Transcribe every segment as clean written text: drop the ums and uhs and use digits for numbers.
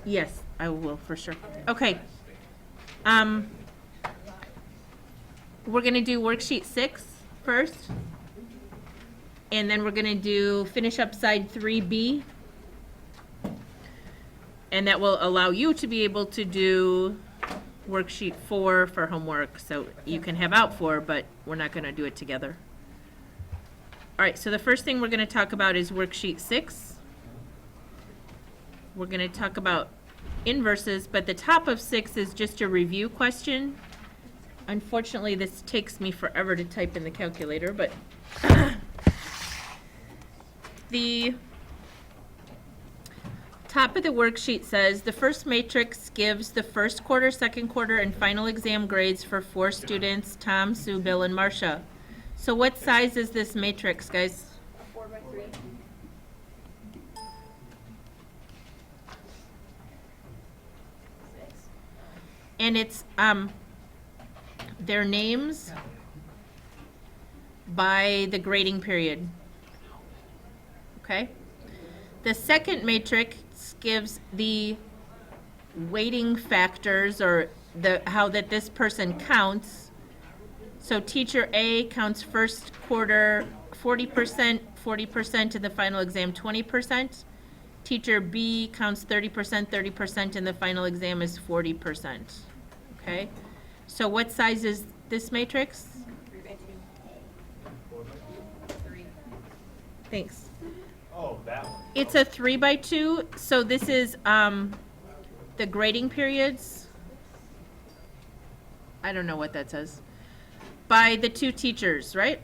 Yes, I will for sure. Okay. We're gonna do worksheet 6 first. And then we're gonna do finish up side 3B. And that will allow you to be able to do worksheet 4 for homework. So you can have out 4, but we're not gonna do it together. All right, so the first thing we're gonna talk about is worksheet 6. We're gonna talk about inverses, but the top of 6 is just a review question. Unfortunately, this takes me forever to type in the calculator, but the top of the worksheet says the first matrix gives the first quarter, second quarter, and final exam grades for 4 students, Tom, Sue, Bill, and Marcia. So what size is this matrix, guys? 4 by 3. And it's their names by the grading period. Okay? The second matrix gives the weighting factors, or how that this person counts. So teacher A counts first quarter 40%, 40% in the final exam 20%. Teacher B counts 30%, 30%, and the final exam is 40%. Okay? So what size is this matrix? 3 by 2. 3. Thanks. Oh, that one. It's a 3 by 2, so this is the grading periods. I don't know what that says. By the 2 teachers, right?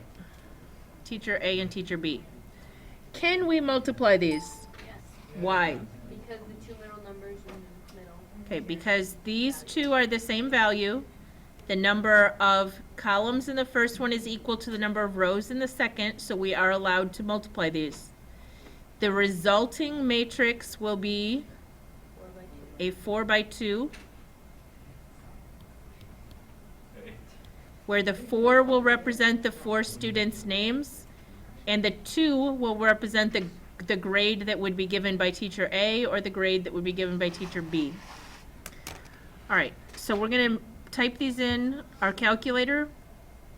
Teacher A and teacher B. Can we multiply these? Yes. Why? Because the 2 middle numbers in the middle. Okay, because these 2 are the same value. The number of columns in the first one is equal to the number of rows in the second, so we are allowed to multiply these. The resulting matrix will be 4 by 2. a 4 by 2, where the 4 will represent the 4 students' names, and the 2 will represent the grade that would be given by teacher A or the grade that would be given by teacher B. All right, so we're going to type these in our calculator,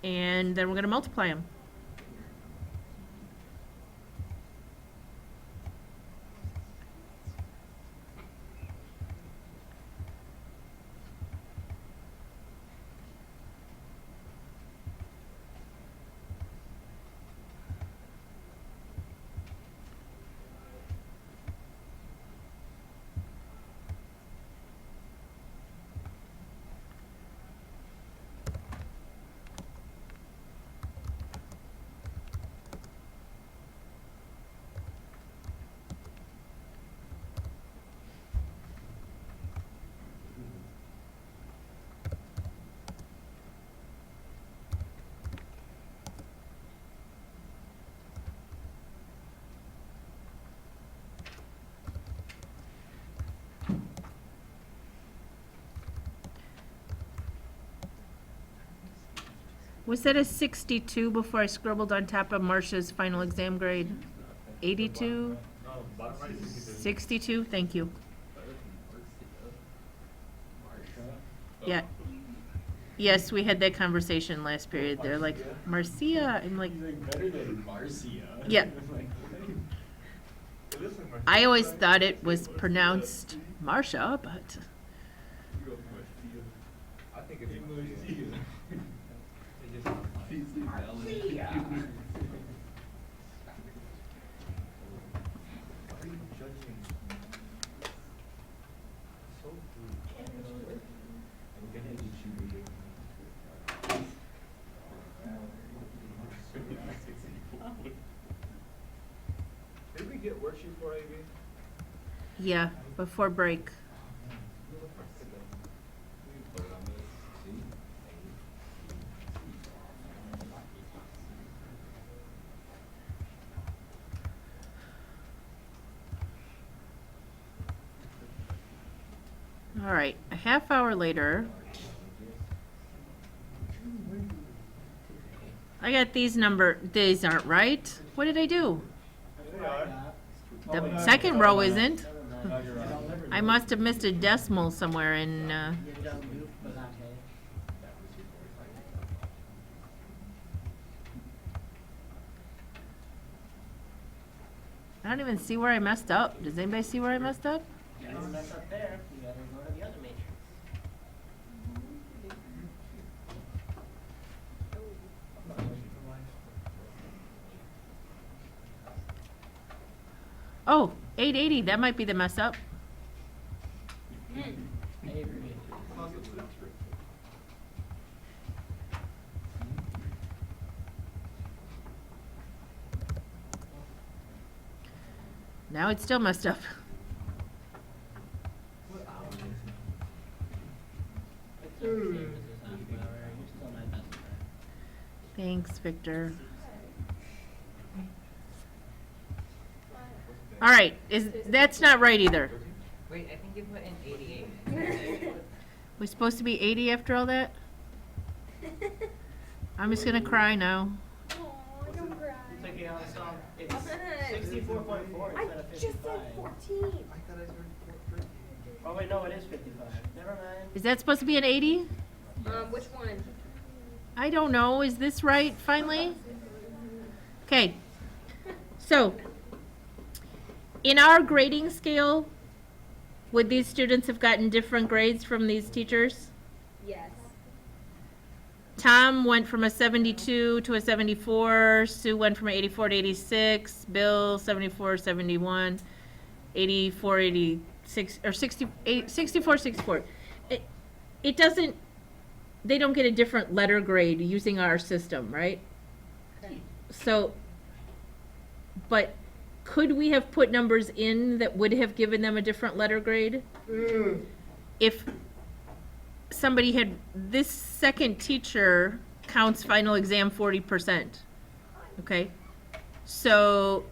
and then we're going to multiply them. Was that a 62 before I scribbled on top of Marcia's final exam grade? 82? No, bottom right is 62. 62? Thank you. Yeah. Yes, we had that conversation last period. They're like, Marcia. I'm like, Better than Marcia. Yeah. It looks like I always thought it was pronounced Marcia, but I think it's Marcia. so rude. Did we get worksheet for AB? yeah, before break. All right, a half hour later. I got these aren't right. What did I do? They are. The second row isn't. I must have missed a decimal somewhere in, You don't goof balate. I don't even see where I messed up. Does anybody see where I messed up? You don't mess up there, you gotta go to the other matrix. Oh, 880, that might be the mess up. I agree. Now it's still messed up. It's the same as this half hour, you're still my best friend. Thanks, Victor. All right, that's not right either. Wait, I think you put in 88. We supposed to be 80 after all that? I'm just gonna cry now. Aw, don't cry. It's okay, I'll solve, it's 64.4 I instead of 55. just said 14. I thought I heard 14. Oh wait, no, it is 55, never mind. Is that supposed to be an 80? Which one? I don't know. Is this right finally? Okay. So, in our grading scale, would these students have gotten different grades from these teachers? Yes. Tom went from a 72 to a 74. Sue went from an 84 to 86. Bill, 74, 71. 84, 86, or 64, 64. It doesn't, they don't get a different letter grade using our system, right? Okay. So, but could we have put numbers in that would have given them a different letter grade? If somebody had, this second teacher counts final exam 40%, okay? So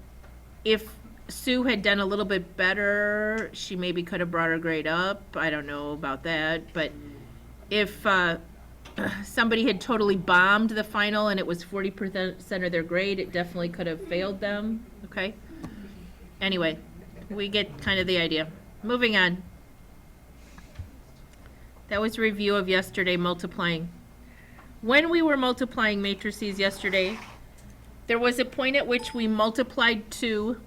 if Sue had done a little bit better, she maybe could have brought her grade up. I don't know about that, but if somebody had totally bombed the final and it was 40% of their grade, it definitely could have failed them, okay? Anyway, we get kind of the idea. Moving on. That was a review of yesterday multiplying. When we were multiplying matrices yesterday, there was a point at which we multiplied 2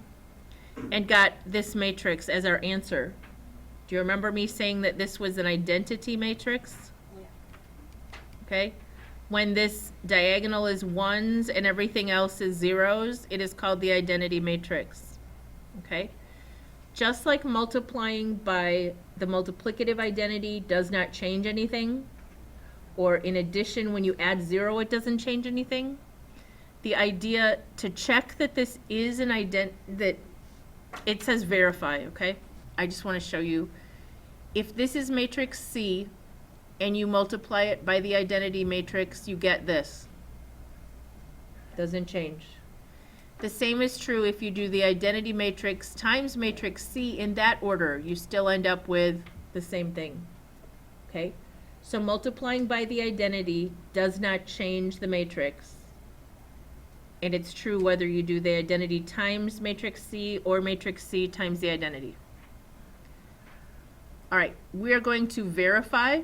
and got this matrix as our answer. Do you remember me saying that this was an identity matrix? Yeah. Okay? When this diagonal is 1s and everything else is 0s, it is called the identity matrix. Okay? Just like multiplying by the multiplicative identity does not change anything, or in addition, when you add 0, it doesn't change anything, the idea to check that this is an that it says verify, okay? I just want to show you. If this is matrix C and you multiply it by the identity matrix, you get this. Doesn't change. The same is true if you do the identity matrix times matrix C in that order. You still end up with the same thing, okay? So multiplying by the identity does not change the matrix. And it's true whether you do the identity times matrix C or matrix C times the identity. All right, we are going to verify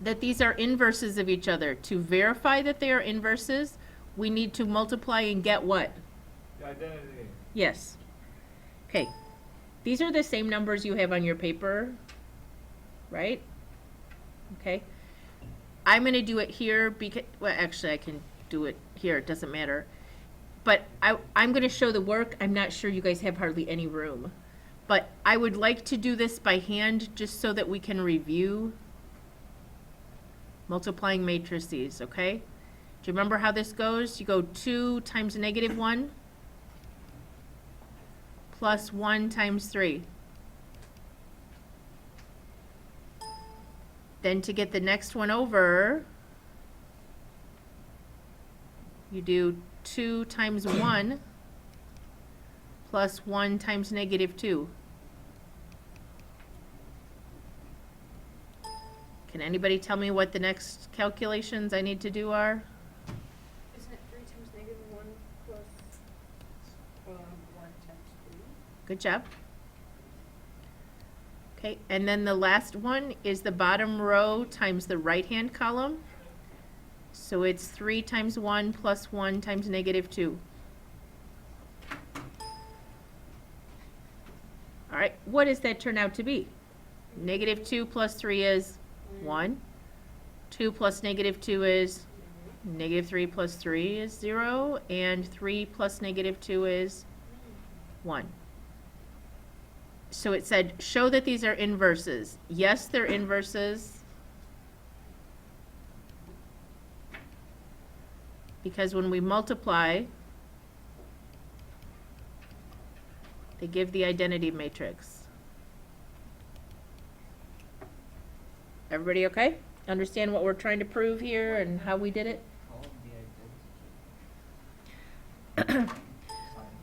that these are inverses of each other. To verify that they are inverses, we need to multiply and get what? The identity. Yes. Okay. These are the same numbers you have on your paper, right? Okay. I'm going to do it here because, well, actually I can do it here. It doesn't matter. But I'm going to show the work. I'm not sure you guys have hardly any room. But I would like to do this by hand just so that we can review multiplying matrices, okay? Do you remember how this goes? You go 2 times -1 plus 1 times 3. Then to get the next one over, you do 2 times 1 plus 1 times -2. Can anybody tell me what the next calculations I need to do are? Isn't it 3 times -1 plus 1 times 3? Good job. Okay, and then the last one is the bottom row times the right-hand column. So it's 3 times 1 plus 1 times negative 2. All right, what does that turn out to be? Negative 2 plus 3 is 1. 2 plus negative 2 is negative 3 plus 3 is 0. And 3 plus negative 2 is 1. So it said, show that these are inverses. Yes, they're inverses. Because when we multiply, they give the identity matrix. Everybody okay? Understand what we're trying to prove here and how we did it? Called the identity.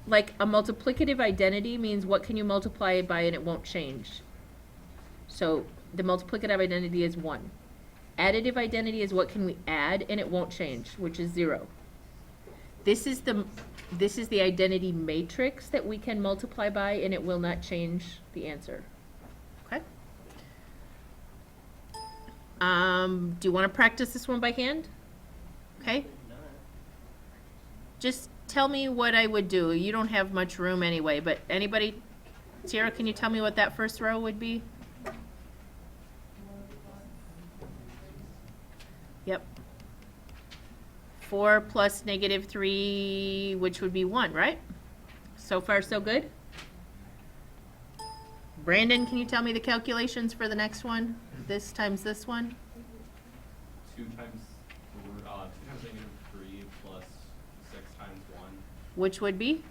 Like a multiplicative identity means what can you multiply it by and it won't change. So the multiplicative identity is 1. Additive identity is what can we add and it won't change, which is 0. This is the identity matrix that we can multiply by and it will not change the answer. Okay? Do you want to practice this one by hand? Okay? Just tell me what I would do. You don't have much room anyway, but anybody, Sierra, can you tell me what that first row would be? Yep. 4 plus negative 3, which would be 1, right? So far, so good? Brandon, can you tell me the calculations for the next one? This times this one? 2 times negative 3 plus 6 times 1, Which would be?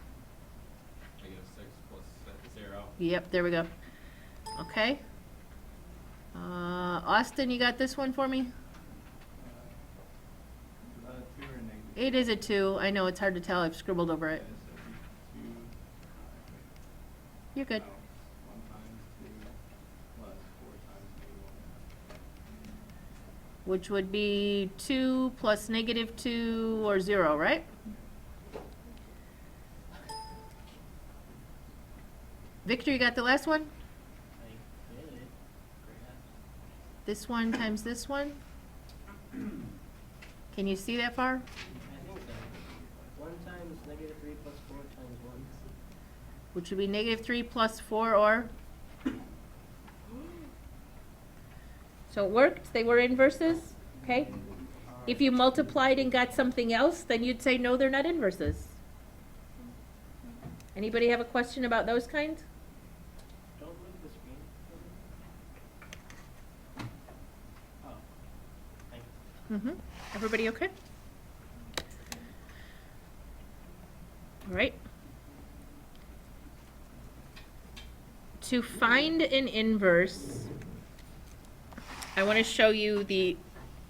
negative 6 plus 0. Yep, there we go. Okay. Austin, you got this one for me? 2 or negative? It is a 2. I know, it's hard to tell. I've scribbled over it. Yes, that'd be 2. You're good. 1 times 2 plus 4 times negative 1. Which would be 2 plus negative 2 or 0, right? Victor, you got the last one? I did it. This one times this one? Can you see that far? I think so. 1 times negative 3 plus 4 times 1. Which would be negative 3 plus 4 or? So it worked, they were inverses, okay? If you multiplied and got something else, then you'd say, no, they're not inverses. Anybody have a question about those kinds? Don't move the screen. Oh. Thank you. Mm-hmm. Everybody okay? All right. To find an inverse, I want to show you the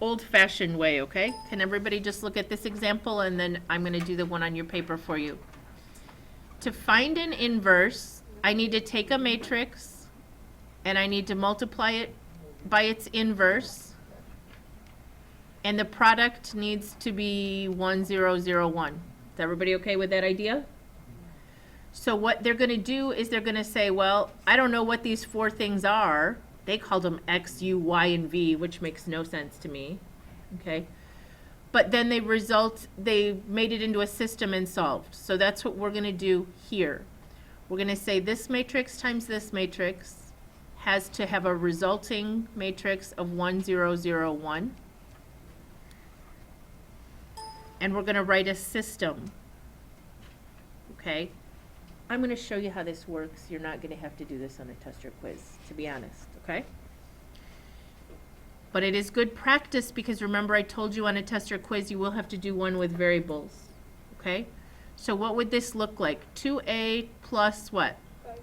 old-fashioned way, okay? Can everybody just look at this example and then I'm going to do the one on your paper for you. To find an inverse, I need to take a matrix and I need to multiply it by its inverse. And the product needs to be 1, 0, 0, 1. Is everybody okay with that idea? So what they're going to do is they're going to say, well, I don't know what these 4 things are. They called them X, U, Y, and V, which makes no sense to me. Okay? But then they made it into a system and solved. So that's what we're going to do here. We're going to say this matrix times this matrix has to have a resulting matrix of 1, 0, 0, 1. And we're going to write a system. Okay? I'm going to show you how this works. You're not going to have to do this on a test or quiz, to be honest, okay? But it is good practice because remember I told you on a test or quiz you will have to do one with variables, okay? So what would this look like? 2a plus what? 5.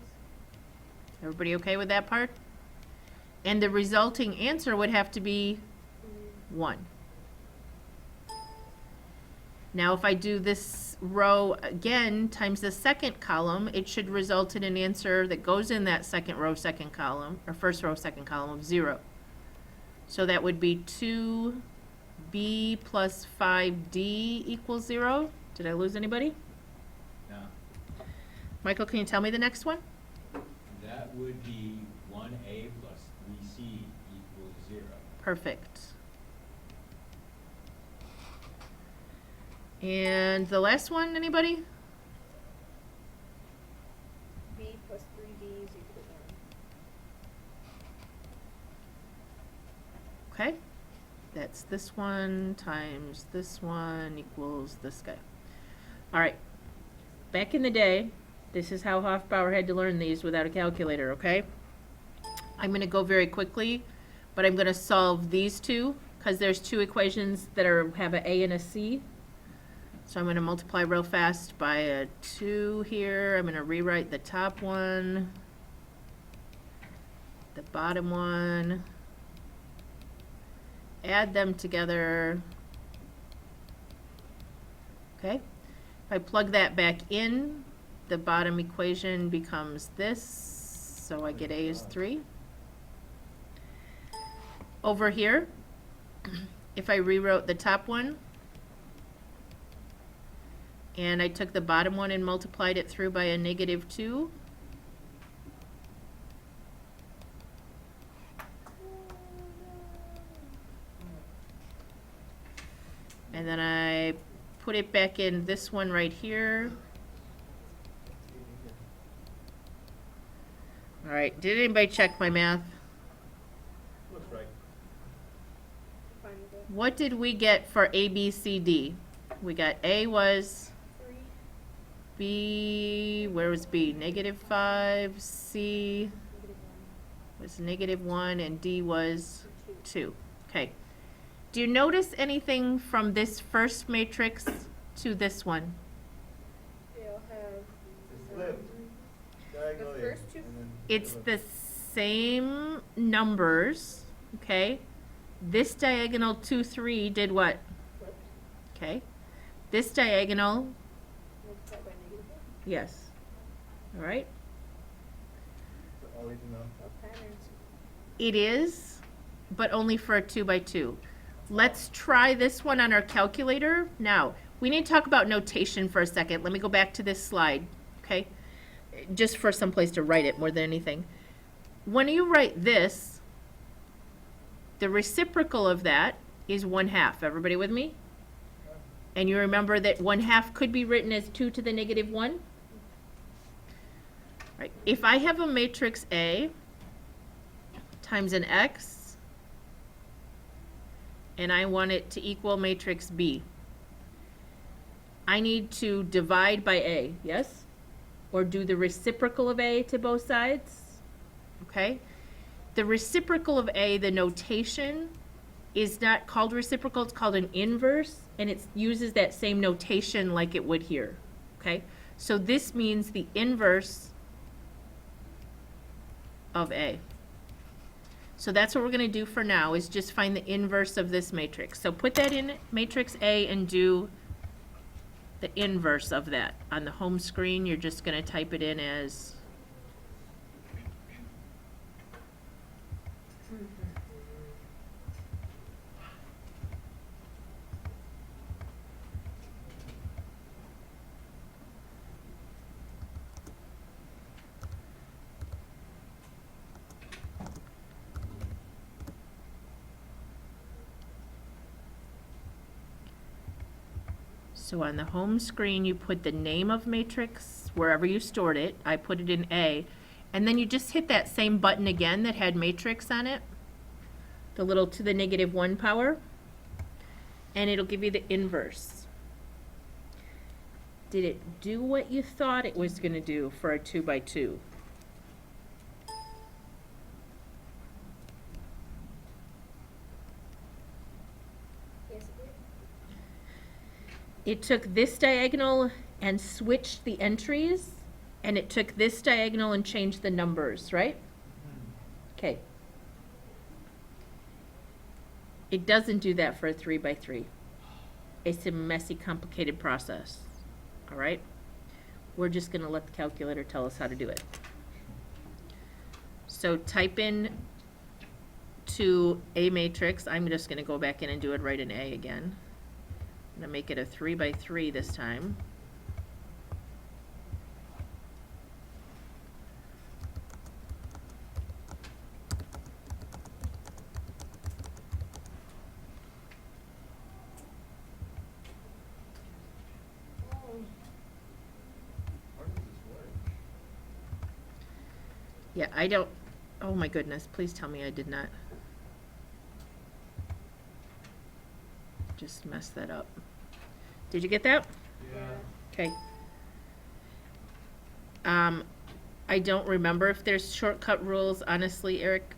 Everybody okay with that part? And the resulting answer would have to be 1. Now if I do this row again times the second column, it should result in an answer that goes in that second row, second column, or first row, second column of 0. So that would be 2b plus 5d equals 0. Did I lose anybody? Yeah. Michael, can you tell me the next one? That would be 1a Perfect. And the last one, anybody? B plus 3D is equal to 1. Okay. That's this one times this one equals this guy. All right. Back in the day, this is how Hofbauer had to learn these without a calculator, okay? I'm going to go very quickly, but I'm going to solve these two because there's two equations that have an A and a C. So I'm going to multiply real fast by a 2 here. I'm going to rewrite the top one, the bottom one, add them together. Okay. If I plug that back in, the bottom equation becomes this. So I get A is 3. Over here, if I rewrote the top one, and I took the bottom one and multiplied it through by a -2, and then I put it back in this one right here. All right, did anybody check my math? Looks right. Fine with it. What did we get for A, B, C, D? We got A was 3. B, where was B? -5, C -1. was -1, and D was 2. 2. Okay. Do you notice anything from this first matrix to this one? They all have. It's flipped. Diagonally, first two- and then It's flip. the same numbers, okay? This diagonal 2, 3 did what? Flipped. Okay. This diagonal, Multiplied by -1. yes. All right. So all these enough. All patterns. It is, but only for a 2 by 2. Let's try this one on our calculator. Now, we need to talk about notation for a second. Let me go back to this slide, okay? Just for some place to write it more than anything. When you write this, the reciprocal of that is 1/2. Everybody with me? And you remember that 1/2 could be written as 2 to the -1? Right. If I have a matrix A times an X, and I want it to equal matrix B, I need to divide by A, yes? Or do the reciprocal of A to both sides, okay? The reciprocal of A, the notation, is not called reciprocal, it's called an inverse, and it uses that same notation like it would here, okay? So this means the inverse of A. So that's what we're going to do for now, is just find the inverse of this matrix. So put that in matrix A and do the inverse of that. On the home screen, you're just going to type it in as So on the home screen, you put the name of matrix wherever you stored it. I put it in A. And then you just hit that same button again that had matrix on it, the little to the -1 power, and it'll give you the inverse. Did it do what you thought it was going to do for a 2 by 2? Yes, it did. It took this diagonal and switched the entries, and it took this diagonal and changed the numbers, right? Okay. It doesn't do that for a 3 by 3. It's a messy, complicated process. All right? We're just going to let the calculator tell us how to do it. So type in to a matrix. I'm just going to go back in and do it right in A again. I'm going to make it a 3 by 3 this time. Yeah, I don't, oh my goodness, please tell me I did not just mess that up. Did you get that? Yeah. Okay. I don't remember if there's shortcut rules, honestly, Eric.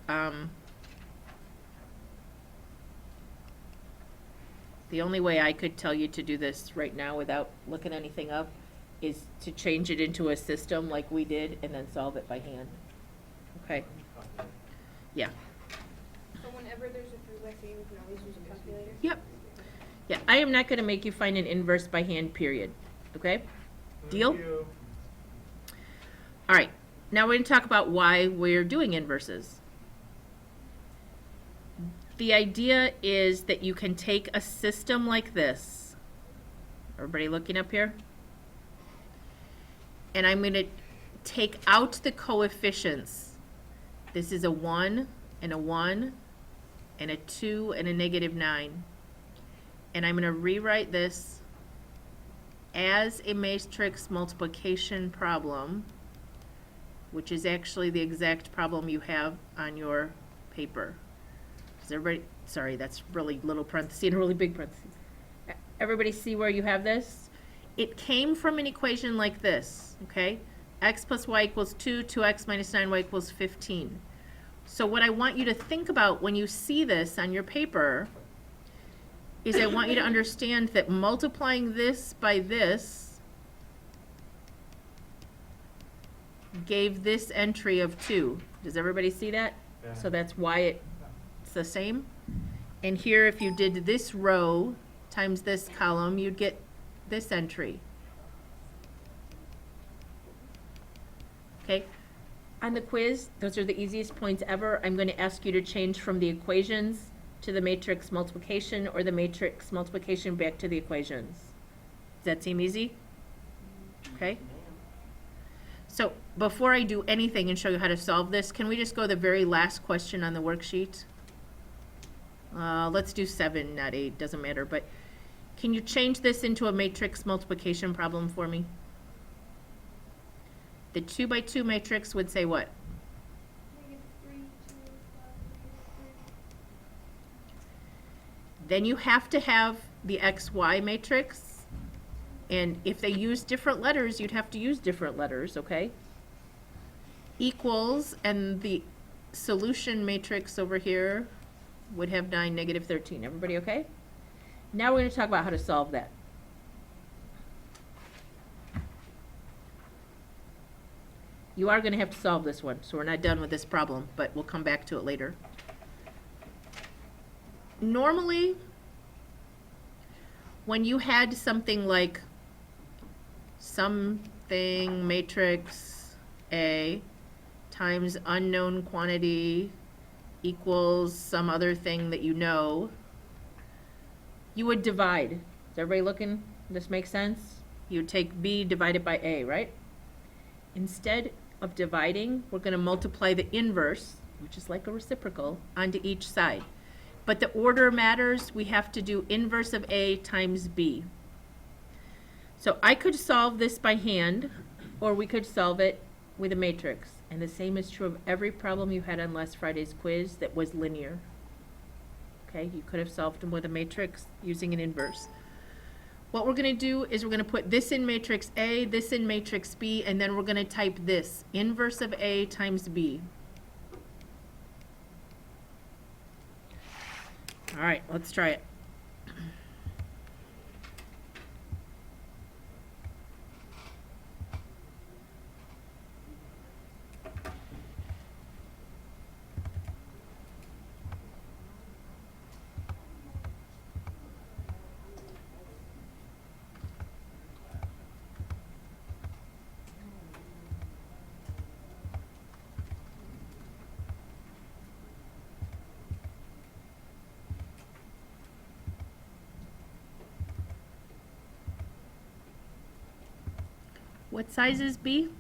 The only way I could tell you to do this right now without looking anything up is to change it into a system like we did and then solve it by hand. Okay? Yeah. So whenever there's a 3x3, we can always use a calculator? Yep. Yeah, I am not gonna make you find an inverse by hand, period. Okay? Deal? Thank you. All right, now we're going to talk about why we're doing inverses. The idea is that you can take a system like this. Everybody looking up here? And I'm going to take out the coefficients. This is a 1 and a 1 and a 2 and a -9. And I'm going to rewrite this as a matrix multiplication problem, which is actually the exact problem you have on your paper. Does everybody, sorry, that's really little parentheses and a really big parentheses. Everybody see where you have this? It came from an equation like this, okay? X plus y equals 2, 2x minus 9y equals 15. So what I want you to think about when you see this on your paper is I want you to understand that multiplying this by this gave this entry of 2. Does everybody see that? Yeah. So that's why it's the same. And here, if you did this row times this column, you'd get this entry. Okay? On the quiz, those are the easiest points ever. I'm going to ask you to change from the equations to the matrix multiplication or the matrix multiplication back to the equations. Does that seem easy? Okay? So before I do anything and show you how to solve this, can we just go to the very last question on the worksheet? Let's do 7, not 8, doesn't matter. But can you change this into a matrix multiplication problem for me? The 2 by 2 matrix would say what? -3, 2, 5, Then you have to have the XY matrix. And if they use different letters, you'd have to use different letters, okay? Equals, and the solution matrix over here would have 9, -13. Everybody okay? Now we're going to talk about how to solve that. You are going to have to solve this one, so we're not done with this problem, but we'll come back to it later. Normally, when you had something like something matrix A times unknown quantity equals some other thing that you know, you would divide. Is everybody looking? This makes sense? You would take B divided by A, right? Instead of dividing, we're going to multiply the inverse, which is like a reciprocal, onto each side. But the order matters. We have to do inverse of A times B. So I could solve this by hand, or we could solve it with a matrix. And the same is true of every problem you had on last Friday's quiz that was linear. Okay, you could have solved them with a matrix using an inverse. What we're going to do is we're going to put this in matrix A, this in matrix B, and then we're going to type this, inverse of A times B. All right, let's try it. What size is B?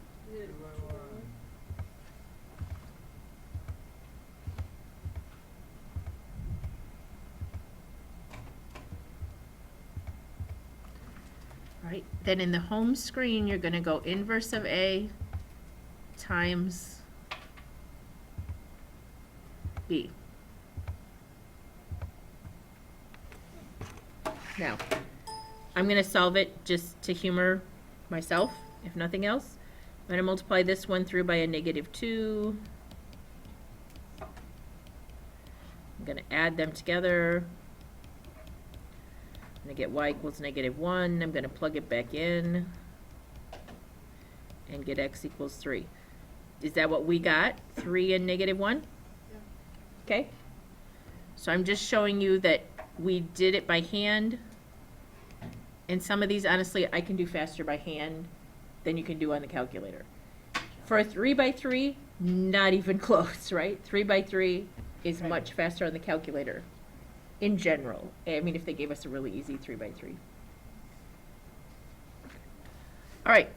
All right, then in the home screen, you're going to go inverse of A times B. Now, I'm gonna solve it just to humor myself, if nothing else. I'm gonna multiply this one through by a -2. I'm gonna add them together. I'm gonna get y equals -1. I'm gonna plug it back in and get x equals 3. Is that what we got? 3 and -1? Yeah. Okay. So I'm just showing you that we did it by hand. And some of these, honestly, I can do faster by hand than you can do on the calculator. For a 3x3, not even close, right? 3x3 is much faster on the calculator in general. I mean, if they gave us a really easy 3x3. All right.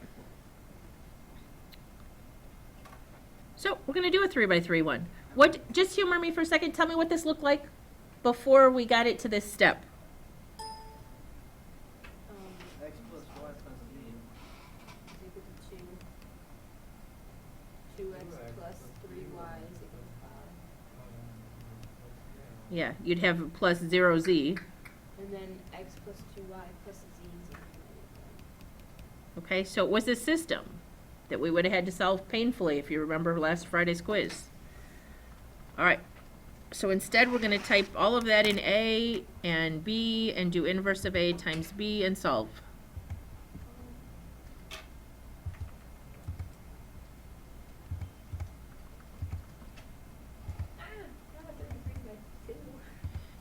So we're going to do a 3x3 one. Just humor me for a second. Tell me what this looked like before we got it to this step. X plus y plus z. Is equal to 2. 2x plus 3y is equal to 5. Yeah, you'd have plus 0z. And then x plus 2y plus z is equal to Okay, so it was a system that we would have had to solve painfully if you remember last Friday's quiz. All right, so instead we're going to type all of that in A and B and do inverse of A times B and solve.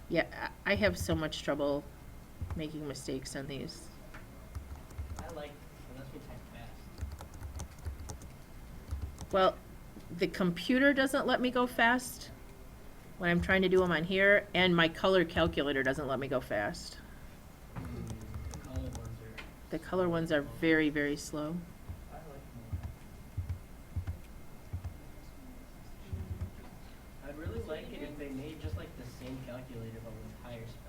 Yeah, I have so much trouble making mistakes on these. I like, unless we type fast. Well, the computer doesn't let me go fast when I'm trying to do them on here, and my color calculator doesn't let me go fast. The color ones are very, very slow. I like I'd really like it if they made just like the same calculator but with higher specs.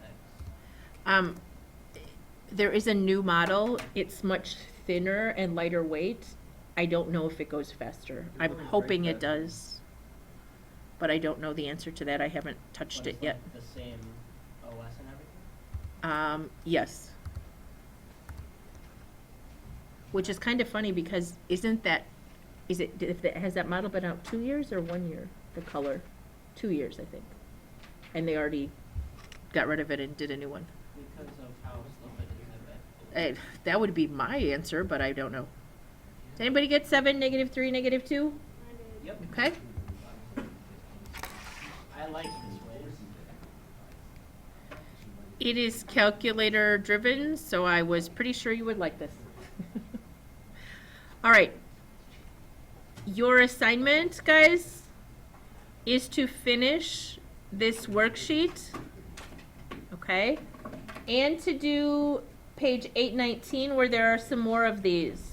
There is a new model. It's much thinner and lighter weight. I don't know if it goes faster. I'm hoping it does, but I don't know the answer to that. I haven't touched But it it's yet. like the same OS and everything? Yes. Which is kind of funny because if it has that model been out 2 years or 1 year? The color, 2 years, I think. And they already got rid of it and did a new one. Because of how slow it is, I bet. That would be my answer, but I don't know. Did anybody get 7, -3, -2? Yep. Okay. I like this way. It is calculator driven, so I was pretty sure you would like this. All right. Your assignment, guys, is to finish this worksheet, okay? And to do page 819 where there are some more of these.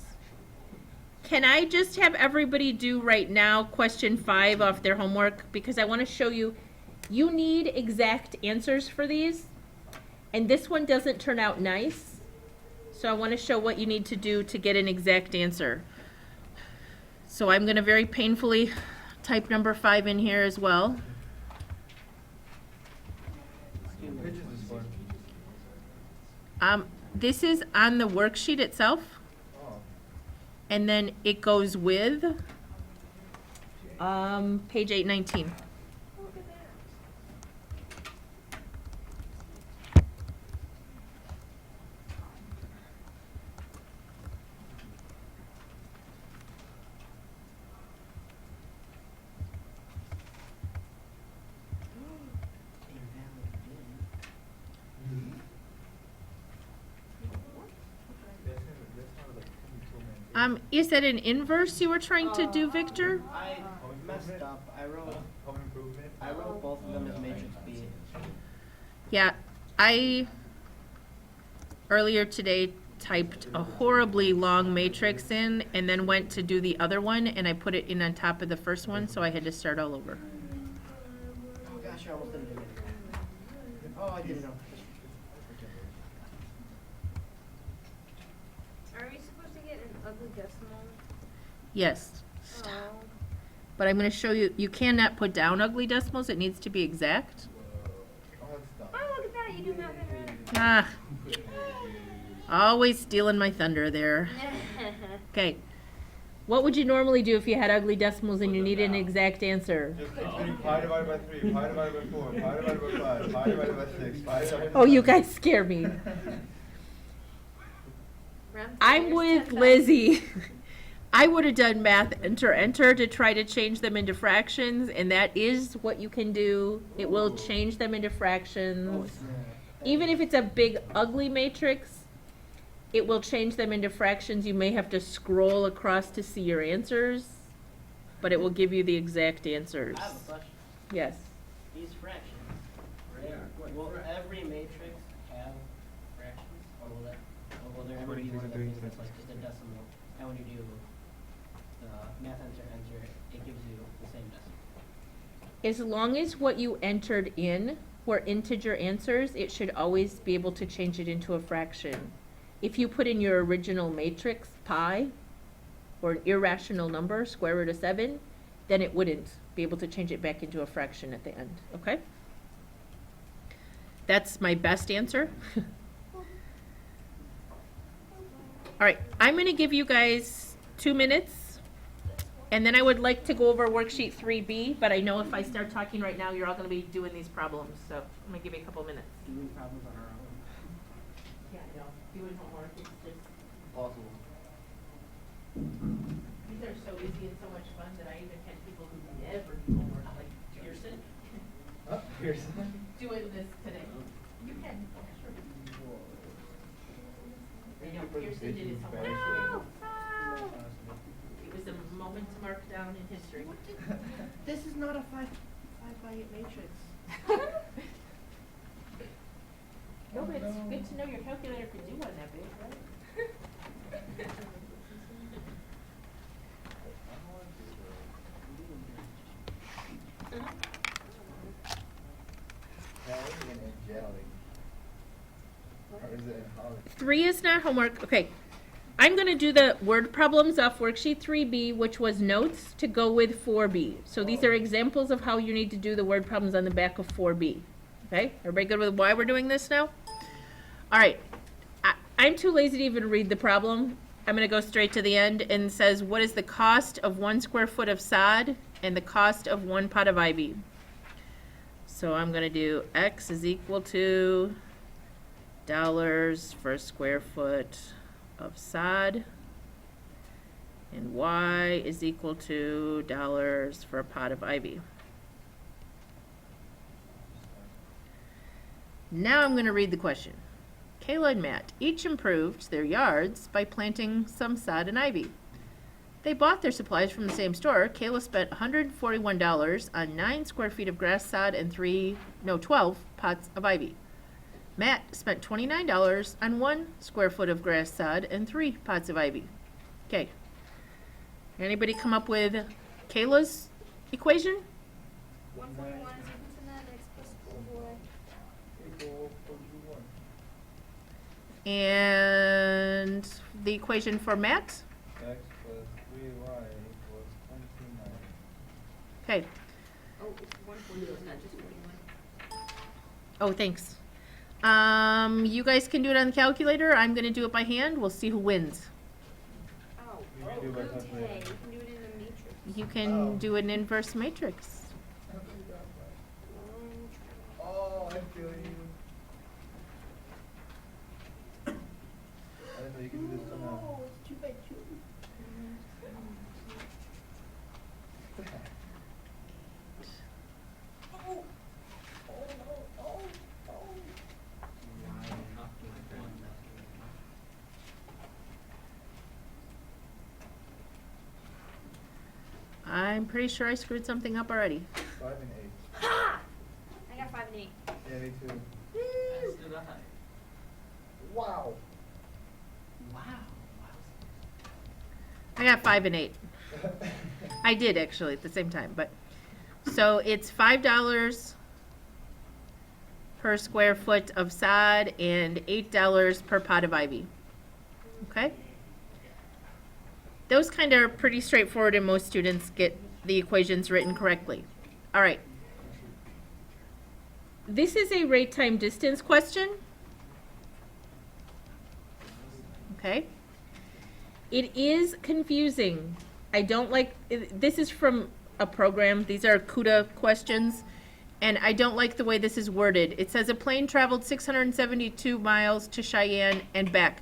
Can I just have everybody do right now question 5 off their homework? Because I want to show you, you need exact answers for these. And this one doesn't turn out nice. So I want to show what you need to do to get an exact answer. So I'm going to very painfully type number 5 in here as well. What page is this for? This is on the worksheet itself. Oh, And then it goes with page 819. Look at that. Invalid bin. that's not like too many. Is that an inverse you were trying to do, Victor? I messed up. I wrote Home improvement. both of them as matrix B. Yeah, I earlier today typed a horribly long matrix in and then went to do the other one and I put it in on top of the first one, so I had to start all over. Oh gosh, I almost didn't do it. Oh, I didn't know. Are we supposed to get an ugly decimal? Yes. Oh. but I'm gonna show you, you cannot put down ugly decimals, it needs to be exact. Oh, that's dumb. Oh, look at that, you do math right. Ah, always stealing my thunder there. Okay, what would you normally do if you had ugly decimals and you needed an exact answer? Just keep putting pi divided by 3, pi divided by 4, pi divided by 5, pi divided by 6, pi divided by Oh, you 7. guys scare me. Round I'm figures, with 10,000. Lizzie. I would have done math enter to try to change them into fractions, and that is what you can do. It will change them into fractions. Even if it's a big ugly matrix, it will change them into fractions. You may have to scroll across to see your answers, but it will give you the exact answers. I have a question. Yes. These fractions, right? Will every matrix have fractions, or will there ever be one of the things that's like just a decimal? And when you do the math enter, it gives you the same decimal. As long as what you entered in were integer answers, it should always be able to change it into a fraction. If you put in your original matrix pi, or an irrational number, square root of 7, then it wouldn't be able to change it back into a fraction at the end, okay? That's my best answer. All right, I'm gonna give you guys 2 minutes, and then I would like to go over worksheet 3B, but I know if I start talking right now, you're all gonna be doing these problems, so I'm gonna give you a couple minutes. Doing problems on our own. Yeah, no, doing homework, it's just, Possible. these are so easy and so much fun that I even had people who never do homework, like Pearson, Oh, here's doing this today. You can, sure. I know, Pearson did his homework. No. It was a moment to mark down in history. This is not a 5 by 8 matrix. No, but it's good to know your calculator could do one that big, right? Or is it in Holly? 3 is not homework. Okay. I'm going to do the word problems off worksheet 3B, which was notes to go with 4B. So these are examples of how you need to do the word problems on the back of 4B. Okay? Everybody good with why we're doing this now? All right. I'm too lazy to even read the problem. I'm going to go straight to the end, and it says, what is the cost of 1 square foot of sod and the cost of 1 pot of ivy? So I'm going to do X is equal to dollars per square foot of sod, and Y is equal to dollars for a pot of ivy. Now I'm going to read the question. Kayla and Matt each improved their yards by planting some sod and ivy. They bought their supplies from the same store. Kayla spent $141 on 9 square feet of grass sod and 12 pots of ivy. Matt spent $29 on 1 square foot of grass sod and 3 pots of ivy. Okay. Anybody come up with Kayla's equation? 141 is equal to 9, x plus 4y. Equal 41. And the equation for Matt? X plus 3y equals 29. Okay. Oh, it's 141, not just 41. Oh, thanks. You guys can do it on the calculator. I'm going to do it by hand. We'll see who wins. Oh, You can do it by okay. calculator. You can do it in a matrix. You can Oh. do an inverse matrix. Oh, I feel you. I didn't know you could do this somehow. it's 2 by 2. I'm pretty sure I screwed something up already. 5 and 8. Ha! I got 5 and 8. Yeah, me too. As did I. Wow. Wow. I got 5 and 8. I did actually at the same time, but so it's $5 per square foot of sod and $8 per pot of ivy. Okay? Those kind of are pretty straightforward, and most students get the equation's written correctly. All right. This is a rate time distance question. Okay. It is confusing. I don't like, this is from a program. These are CUDA questions. And I don't like the way this is worded. It says a plane traveled 672 miles to Cheyenne and back.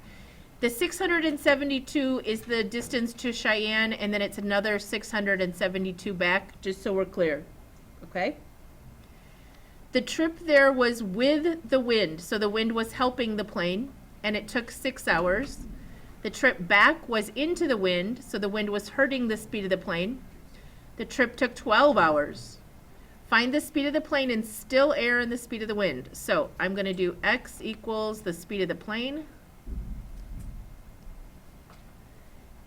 The 672 is the distance to Cheyenne, and then it's another 672 back, just so we're clear. Okay? The trip there was with the wind, so the wind was helping the plane, and it took 6 hours. The trip back was into the wind, so the wind was hurting the speed of the plane. The trip took 12 hours. Find the speed of the plane in still air and the speed of the wind. So I'm going to do x equals the speed of the plane,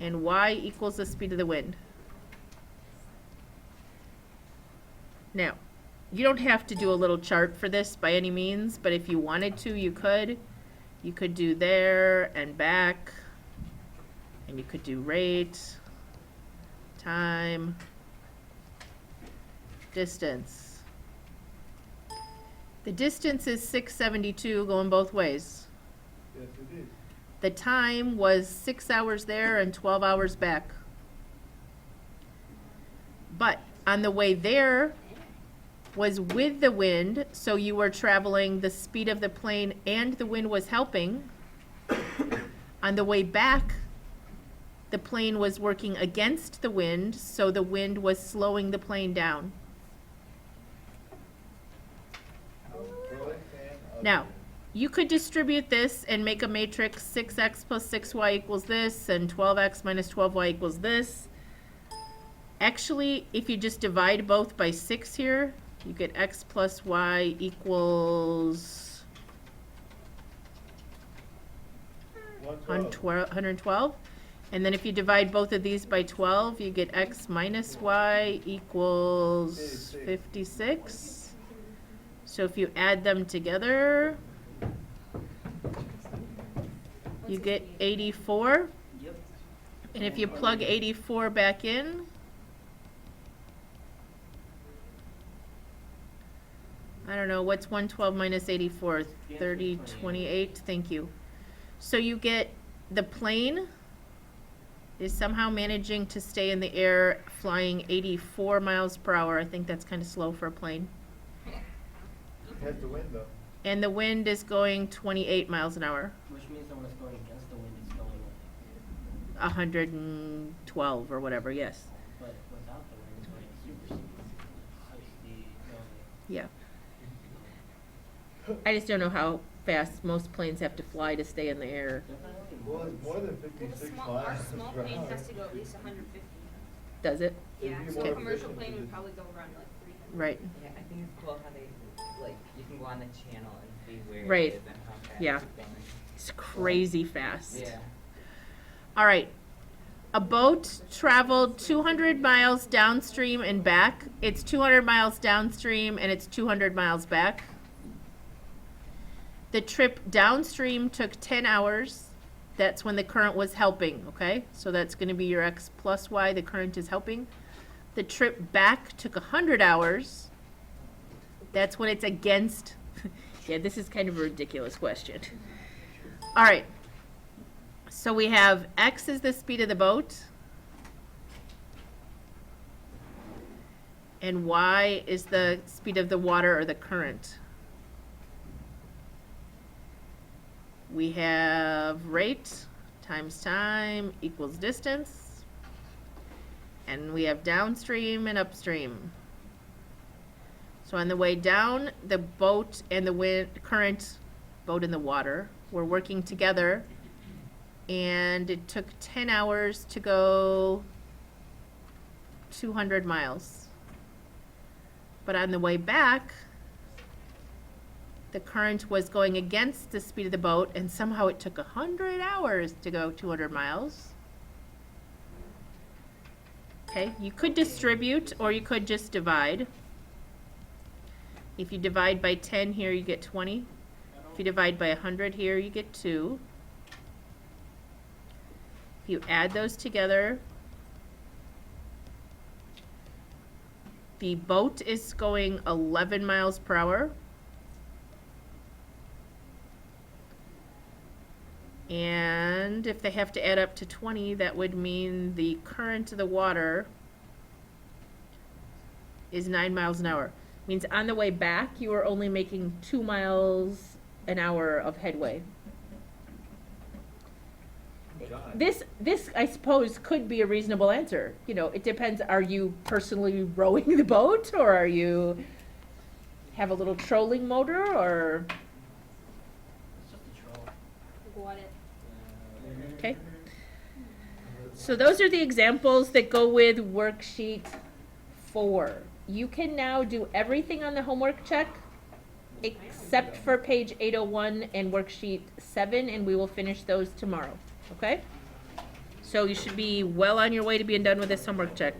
and y equals the speed of the wind. Now, you don't have to do a little chart for this by any means, but if you wanted to, you could. You could do there and back, and you could do rate, time, distance. The distance is 672 going both ways. Yes, it is. The time was 6 hours there and 12 hours back. But on the way there was with the wind, so you were traveling the speed of the plane and the wind was helping. On the way back, the plane was working against the wind, so the wind was slowing the plane down. Now, you could distribute this and make a matrix 6x plus 6y equals this, and 12x minus 12y equals this. Actually, if you just divide both by 6 here, you get x plus y equals 112. And then if you divide both of these by 12, you get x minus y equals 56. So if you add them together, you get 84. Yep. And if you plug 84 back in, I don't know, what's 112 minus 84? 30, 28, thank you. So you get the plane is somehow managing to stay in the air flying 84 miles per hour. I think that's kind of slow for a plane. Has the wind though. And the wind is going 28 miles an hour, Which means that when it's going against the wind, it's going, 112 or whatever, yes. but without the wind, it's going super speed. 60, Yeah. I just don't know how fast most planes have to fly to stay in the air. Well, it's more than Well, 56 our miles small per plane hour. has to go at least 150. Does it? It'd Yeah, be so more a commercial efficient plane to would just- probably go around like 300. Right. Yeah, I think it's cool how they, like, you can go on the channel and see where Right. it is and how fast Yeah. it's going. It's crazy fast. Yeah. All right. A boat traveled 200 miles downstream and back. It's 200 miles downstream and it's 200 miles back. The trip downstream took 10 hours. That's when the current was helping, okay? So that's going to be your x plus y. The current is helping. The trip back took 100 hours. That's when it's against. Yeah, this is kind of a ridiculous question. All right. So we have x is the speed of the boat, and y is the speed of the water or the current. We have rate times time equals distance, and we have downstream and upstream. So on the way down, the boat and the wind, current, boat in the water, were working together, and it took 10 hours to go 200 miles. But on the way back, the current was going against the speed of the boat, and somehow it took 100 hours to go 200 miles. Okay, you could distribute, or you could just divide. If you divide by 10 here, you get 20. If you divide by 100 here, you get 2. If you add those together, The boat is going 11 miles per hour. And if they have to add up to 20, that would mean the current of the water is 9 miles an hour. Means on the way back, you are only making 2 miles an hour of headway. This, I suppose, could be a reasonable answer. You know, it depends. Are you personally rowing the boat, or are you have a little trolling motor, or It's just a troll. Got it. okay? So those are the examples that go with worksheet 4. You can now do everything on the homework check except for page 801 and worksheet 7, and we will finish those tomorrow, okay? So you should be well on your way to being done with this homework check.